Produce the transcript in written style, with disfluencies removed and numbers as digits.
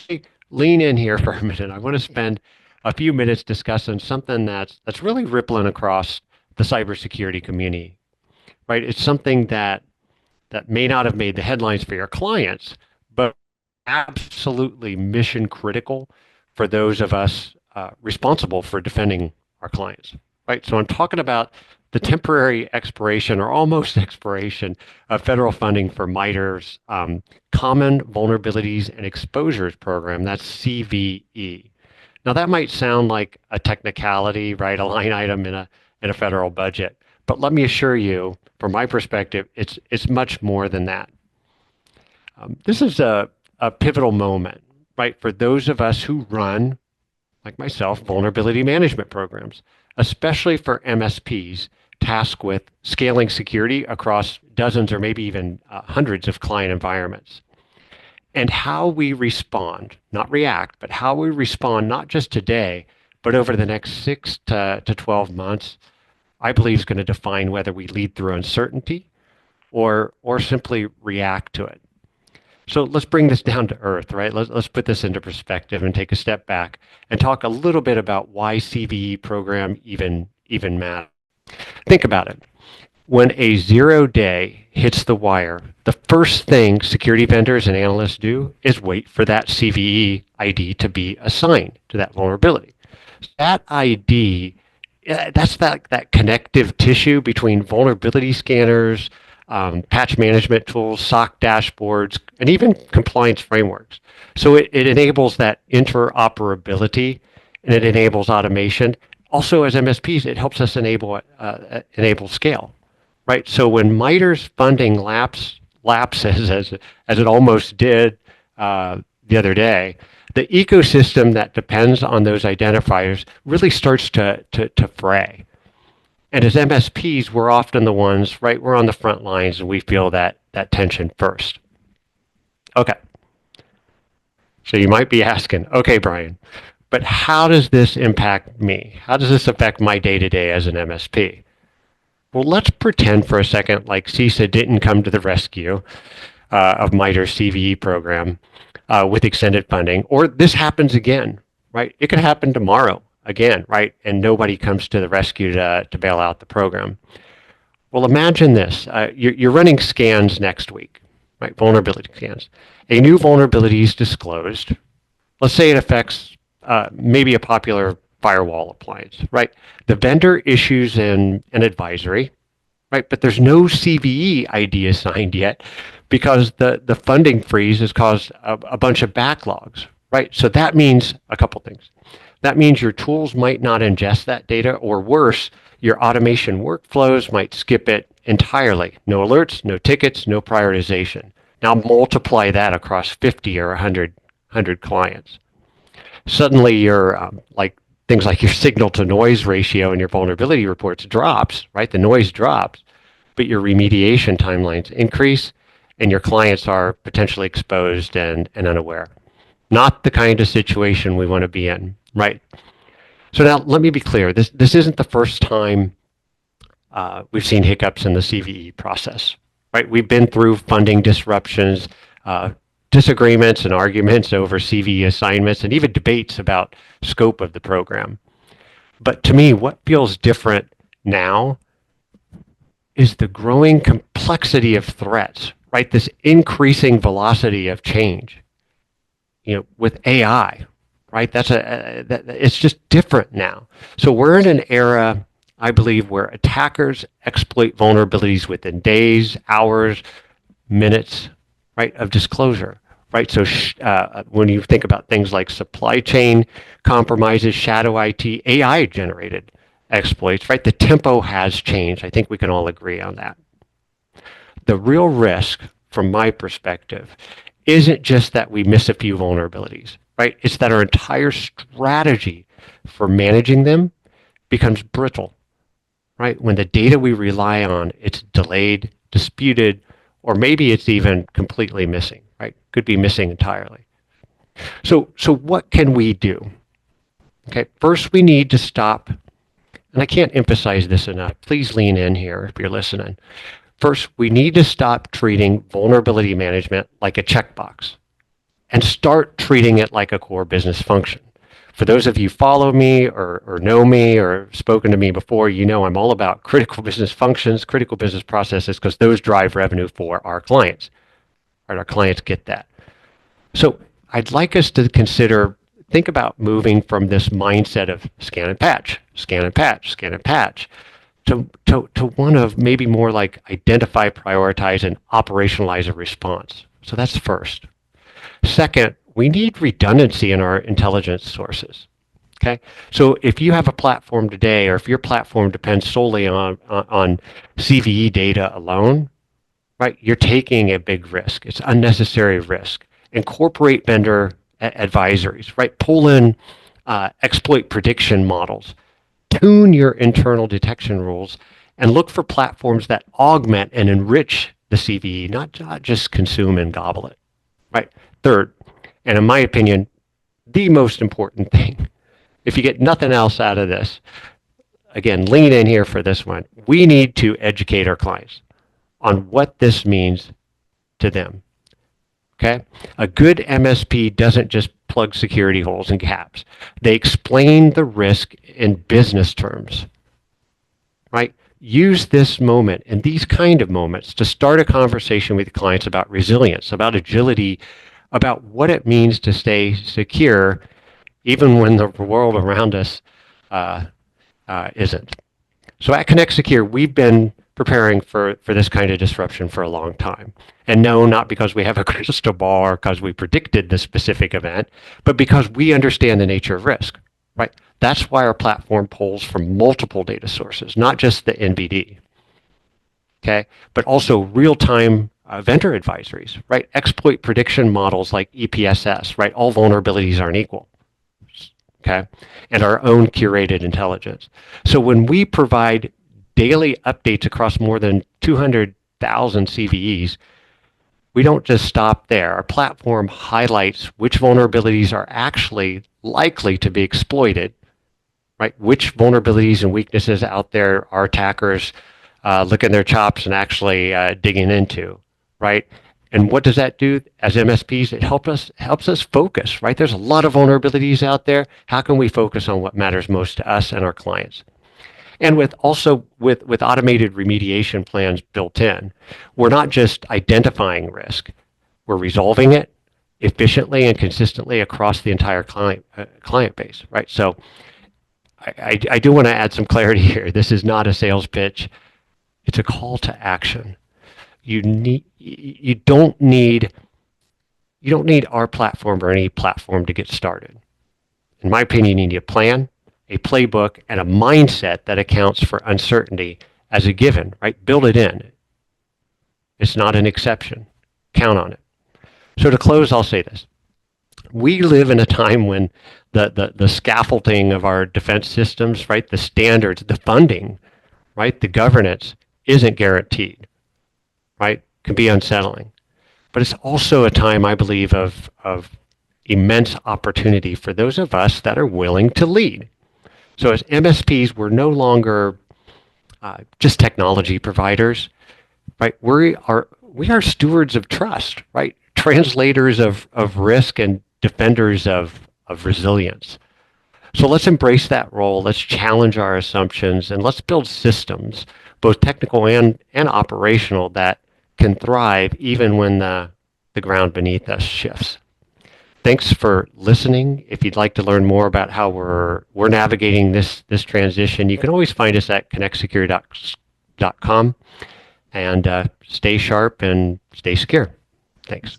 actually lean in here for a minute. I want to spend a few minutes discussing something that's really rippling across the cybersecurity community, right? It's something that may not have made the headlines for your clients, but absolutely mission critical for those of us responsible for defending our clients, right? So I'm talking about the temporary expiration or almost expiration of federal funding for MITRE's Common Vulnerabilities and Exposures Program. That's CVE. Now that might sound like a technicality, right? A line item in a federal budget, but let me assure you, from my perspective, it's much more than that. This is a pivotal moment, right, for those of us who run, like myself, vulnerability management programs, especially for MSPs tasked with scaling security across dozens or maybe even hundreds of client environments. And how we respond, not react, but how we respond, not just today, but over the next 6 to 12 months, I believe is going to define whether we lead through uncertainty or simply react to it. So let's bring this down to earth, right? Let's put this into perspective and take a step back and talk a little bit about why CVE program even matters. Think about it. When a 0 day hits the wire, the first thing security vendors and analysts do is wait for that CVE ID to be assigned to that vulnerability. That ID, that's that connective tissue between vulnerability scanners, patch management tools, SOC dashboards, and even compliance frameworks. So it enables that interoperability and it enables automation. Also, as MSPs, it helps us enable scale, right? So when MITRE's funding lapses as it almost did the other day, the ecosystem that depends on those identifiers really starts to fray. And as MSPs, we're often the ones, right? We're on the front lines and we feel that tension first. Okay. So you might be asking, okay, Brian, but how does this impact me? How does this affect my day-to-day as an MSP? Well, let's pretend for a second like CISA didn't come to the rescue of MITRE's CVE program with extended funding, or this happens again, right? It could happen tomorrow again, right? And nobody comes to the rescue to bail out the program. Well, imagine this. You're running scans next week, right? Vulnerability scans. A new vulnerability is disclosed. Let's say it affects maybe a popular firewall appliance, right? The vendor issues an advisory, right? But there's no CVE ID assigned yet because the funding freeze has caused a bunch of backlogs, right? So that means a couple things. That means your tools might not ingest that data, or worse, your automation workflows might skip it entirely. No alerts, no tickets, no prioritization. Now multiply that across 50 or 100 clients. Suddenly your things like your signal to noise ratio in your vulnerability reports drops, right? The noise drops, but your remediation timelines increase and your clients are potentially exposed and unaware. Not the kind of situation we want to be in, right? So now let me be clear. This isn't the first time we've seen hiccups in the CVE process, right? We've been through funding disruptions, disagreements and arguments over CVE assignments, and even debates about scope of the program. But to me, what feels different now is the growing complexity of threats, right? This increasing velocity of change. With AI, right? It's just different now. So we're in an era, I believe, where attackers exploit vulnerabilities within days, hours, minutes, right, of disclosure, right? So when you think about things like supply chain compromises, shadow IT, AI generated exploits, right? The tempo has changed. I think we can all agree on that. The real risk, from my perspective, isn't just that we miss a few vulnerabilities, right? It's that our entire strategy for managing them becomes brittle, right? When the data we rely on, it's delayed, disputed, or maybe it's even completely missing, right? Could be missing entirely. So what can we do? Okay, first we need to stop, and I can't emphasize this enough. Please lean in here if you're listening. First, we need to stop treating vulnerability management like a checkbox, and start treating it like a core business function. For those of you who follow me or know me or spoken to me before, you know I'm all about critical business functions, critical business processes, because those drive revenue for our clients. Right? Our clients get that. So I'd like us to think about moving from this mindset of scan and patch, scan and patch, scan and patch, to one of maybe more like identify, prioritize, and operationalize a response. So that's first. Second, we need redundancy in our intelligence sources. Okay, so if you have a platform today, or if your platform depends solely on CVE data alone, right, you're taking a big risk. It's unnecessary risk. Incorporate vendor advisories, right? Pull in exploit prediction models, tune your internal detection rules, and look for platforms that augment and enrich the CVE, not just consume and gobble it, right? Third, and in my opinion, the most important thing, if you get nothing else out of this, again, lean in here for this one. We need to educate our clients on what this means to them. Okay? A good MSP doesn't just plug security holes and gaps. They explain the risk in business terms. Right? Use this moment and these kind of moments to start a conversation with clients about resilience, about agility, about what it means to stay secure even when the world around us isn't. So at ConnectSecure, we've been preparing for this kind of disruption for a long time. And no, not because we have a crystal ball or because we predicted the specific event, but because we understand the nature of risk, right? That's why our platform pulls from multiple data sources, not just the NBD, okay? But also real-time vendor advisories, right? Exploit prediction models like EPSS, right? All vulnerabilities aren't equal. Okay, and our own curated intelligence. So when we provide daily updates across more than 200,000 CVEs, we don't just stop there. Our platform highlights which vulnerabilities are actually likely to be exploited, right? Which vulnerabilities and weaknesses out there are attackers licking their chops and actually digging into, right? And what does that do as MSPs? It helps us focus, right? There's a lot of vulnerabilities out there. How can we focus on what matters most to us and our clients? And with automated remediation plans built in, we're not just identifying risk, we're resolving it efficiently and consistently across the entire client base, right? So I do want to add some clarity here. This is not a sales pitch. It's a call to action. You don't need our platform or any platform to get started. In my opinion, you need a plan, a playbook, and a mindset that accounts for uncertainty as a given, right? Build it in. It's not an exception. Count on it. So to close, I'll say this. We live in a time when the scaffolding of our defense systems, right? The standards, the funding, right? The governance isn't guaranteed. Right, can be unsettling. But it's also a time, I believe, of immense opportunity for those of us that are willing to lead. So as MSPs, we're no longer just technology providers, right? We are stewards of trust, right? Translators of risk and defenders of resilience. So let's embrace that role. Let's challenge our assumptions and let's build systems, both technical and operational, that can thrive even when the ground beneath us shifts. Thanks for listening. If you'd like to learn more about how we're navigating this transition, you can always find us at ConnectSecure.com and stay sharp and stay secure. Thanks.